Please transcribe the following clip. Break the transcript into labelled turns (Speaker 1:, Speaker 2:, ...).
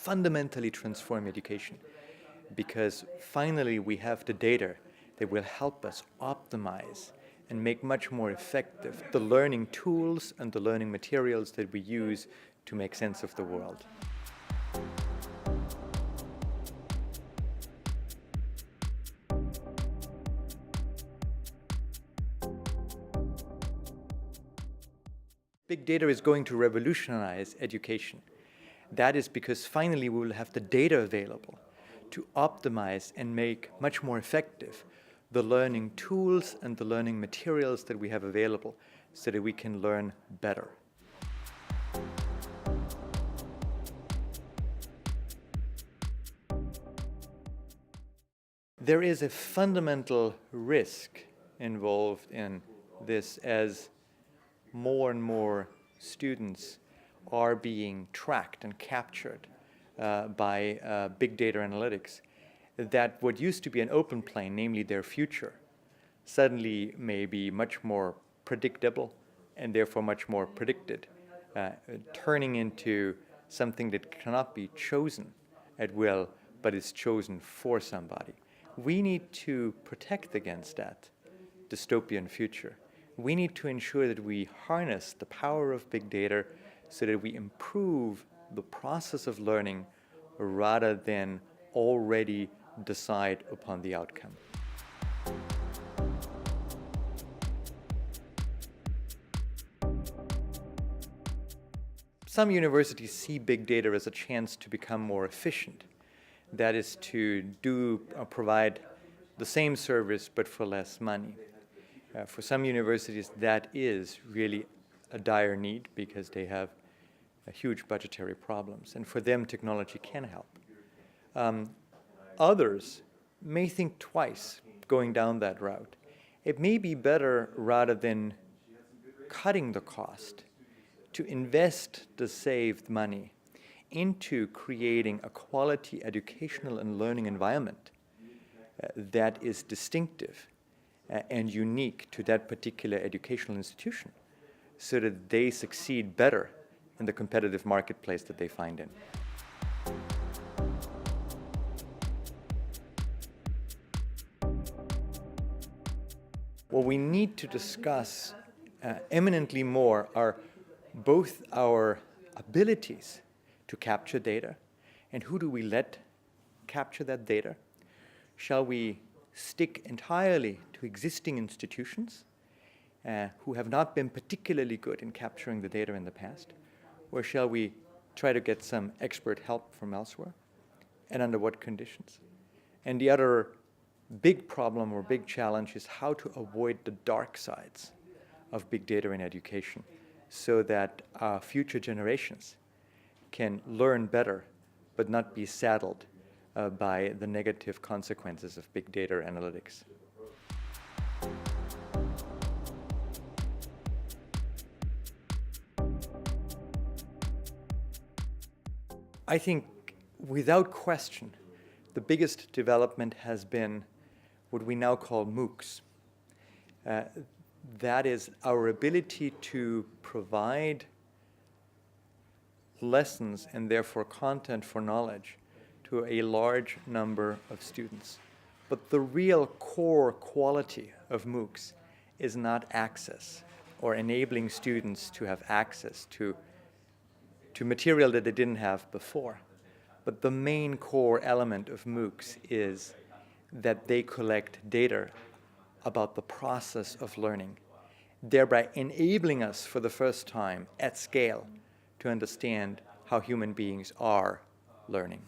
Speaker 1: fundamentally transform education, because finally we have the data that will help us optimize and make much more effective the learning tools and the learning materials that we use to make sense of the world. Big data is going to revolutionize education. That is because finally we will have the data available to optimize and make much more effective the learning tools and the learning materials that we have available so that we can learn better. There is a fundamental risk involved in this, as more and more students are being tracked and captured by big data analytics, that what used to be an open plane, namely their future, suddenly may be much more predictable and therefore much more predicted, turning into something that cannot be chosen at will, but is chosen for somebody. We need to protect against that dystopian future. We need to ensure that we harness the power of big data so that we improve the process of learning rather than already decide upon the outcome. Some universities see big data as a chance to become more efficient. That is to provide the same service but for less money. For some universities, that is really a dire need because they have huge budgetary problems, and for them technology can help. Others may think twice going down that route. It may be better, rather than cutting the cost, to invest the saved money into creating a quality educational and learning environment that is distinctive and unique to that particular educational institution, so that they succeed better in the competitive marketplace that they find in. What we need to discuss eminently more are both our abilities to capture data and who do we let capture that data. Shall we stick entirely to existing institutions who have not been particularly good in capturing the data in the past? Or shall we try to get some expert help from elsewhere? And under what conditions? And the other big problem or big challenge is how to avoid the dark sides of big data in education so that future generations can learn better but not be saddled by the negative consequences of big data analytics. I think, without question, the biggest development has been what we now call MOOCs. That is our ability to provide lessons and therefore content for knowledge to a large number of students. But the real core quality of MOOCs is not access or enabling students to have access to material that they didn't have before. But the main core element of MOOCs is that they collect data about the process of learning, thereby enabling us for the first time at scale to understand how human beings are learning.